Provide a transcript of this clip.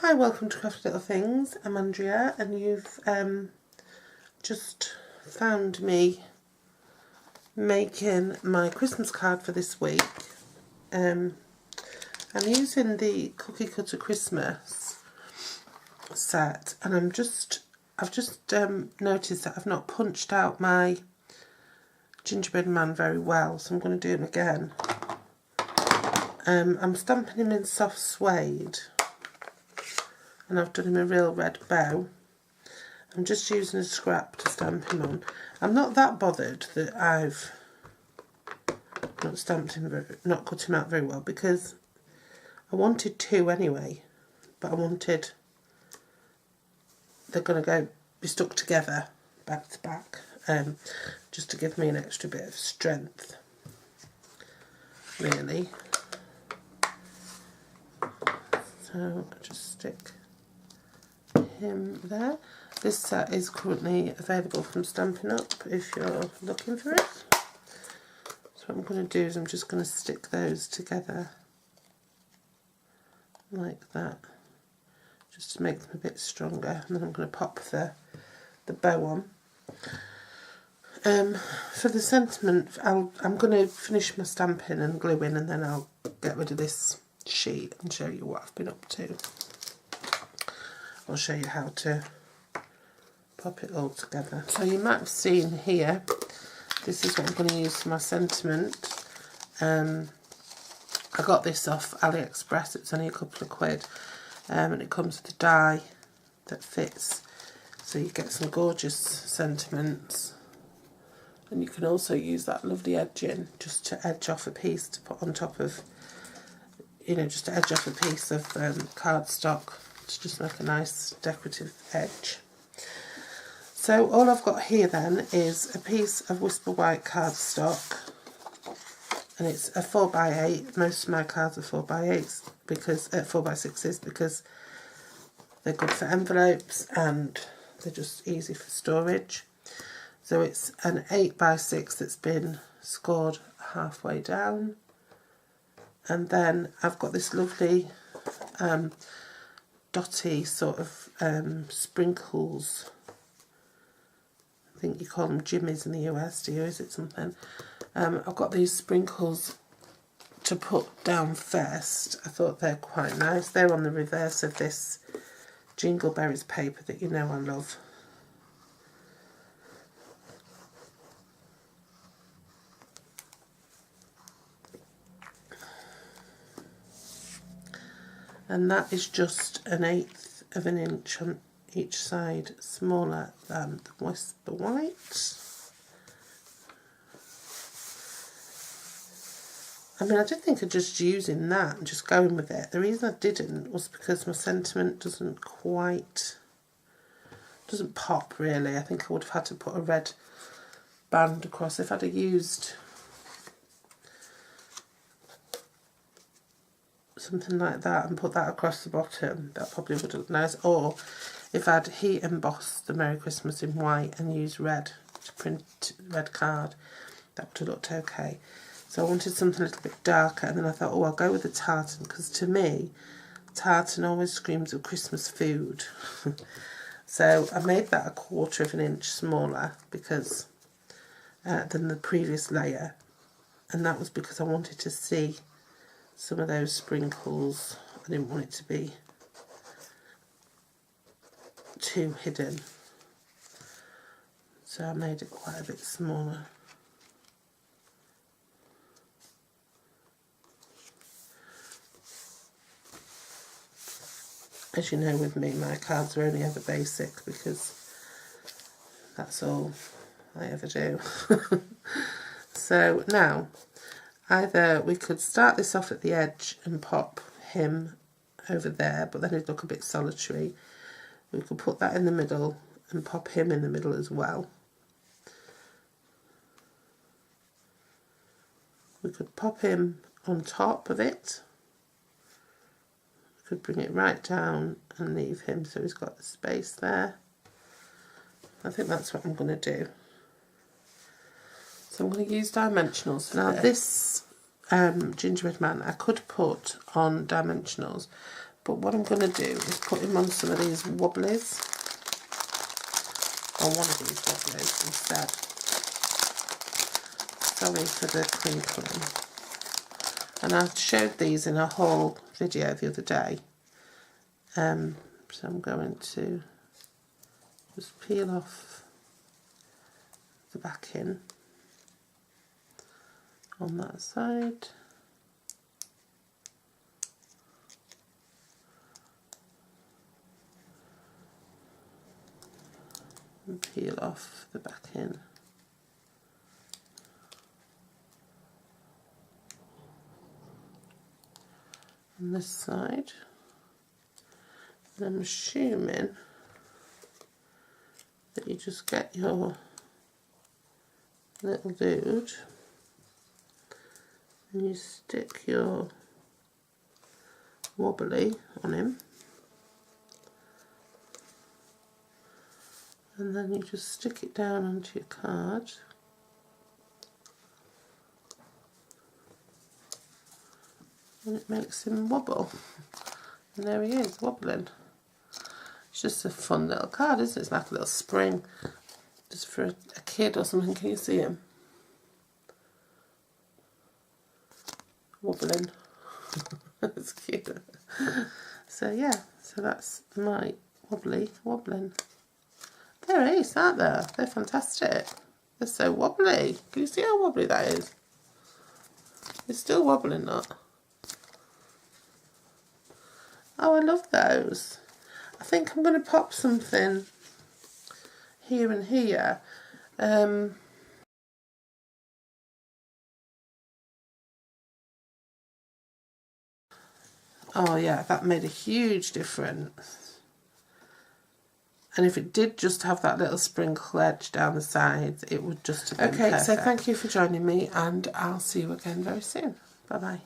Hi, welcome to Crafty Little Things. I'm Andrea, and you've just found me making my Christmas card for this week. I'm using the Cookie Cutter Christmas set, and I've just noticed that I've not punched out my gingerbread man very well, so I'm going to do him again. I'm stamping him in soft suede, and I've done him a real red bow. I'm just using a scrap to stamp him on. I'm not that bothered that I've not cut him out very well, because I wanted two anyway, but I wanted, they're going to be stuck together back to back, just to give me an extra bit of strength, really. So I just stick him there. This set is currently available from Stampin' Up if you're looking for it. So what I'm going to do is I'm just going to stick those together like that, just to make them a bit stronger, and then I'm going to pop the bow on. For the sentiment, I'm going to finish my stamping and gluing, and then I'll get rid of this sheet and show you what I've been up to. I'll show you how to pop it all together. So you might have seen here, this is what I'm going to use for my sentiment. I got this off AliExpress, it's only a couple of quid, and it comes with a die that fits, so you get some gorgeous sentiments. And you can also use that lovely edging just to edge off a piece to put on top of, just to edge off a piece of cardstock to just make a nice decorative edge. So all I've got here then is a piece of Whisper White cardstock, and it's a 4x8. Most of my cards are 4x8s because 4x6s because they're good for envelopes and they're just easy for storage. So it's an 8x6 that's been scored halfway down, and then I've got this lovely dotty sort of sprinkles. I think you call them jimmies in the US, do you? Is it something? I've got these sprinkles to put down first. I thought they're quite nice. They're on the reverse of this Jingleberries paper that you know I love. And that is just 1/8 of an inch on each side smaller than the Whisper White. I mean, I did think of just using that and just going with it. The reason I didn't was because my sentiment doesn't pop really. I think I would have had to put a red band across. If I'd have used something like that and put that across the bottom, that probably would have looked nice. Or if I'd heat embossed the Merry Christmas in white and used red to print red card, that would have looked okay. So I wanted something a little bit darker, and then I thought, oh, I'll go with the tartan, because to me tartan always screams of Christmas food. So I made that 1/4 of an inch smaller because than the previous layer, and that was because I wanted to see some of those sprinkles. I didn't want it to be too hidden, so I made it quite a bit smaller. As you know, with me, my cards are only ever basic because that's all I ever do. So now, either we could start this off at the edge and pop him over there, but then he'd look a bit solitary. We could put that in the middle and pop him in the middle as well. We could pop him on top of it. We could bring it right down and leave him so he's got the space there. I think that's what I'm going to do. So I'm going to use dimensionals. Now this gingerbread man I could put on dimensionals, But what I'm going to do is put him on some of these Wobblies, on one of these Wobblies instead. Sorry for the crinkling. And I showed these in a haul video the other day. So I'm going to just peel off the backing on that side. And peel off the backing. On this side. And I'm assuming that you just get your little dude and you stick your Wobbly on him, and then you just stick it down onto your card. And it makes him wobble. And there he is, wobbling. It's just a fun little card, isn't it? It's like a little spring. Just for a kid or something. Can you see him? Wobbling. That's cute. So yeah, so that's my Wobbly wobbling. They're ace, aren't they? They're fantastic. They're so wobbly. Can you see how wobbly that is? It's still wobbling, that. Oh, I love those. I think I'm going to pop something here and here. Oh yeah, that made a huge difference. And if it did just have that little sprinkle edge down the sides, it would just have been perfect. So thank you for joining me, and I'll see you again very soon. Bye bye.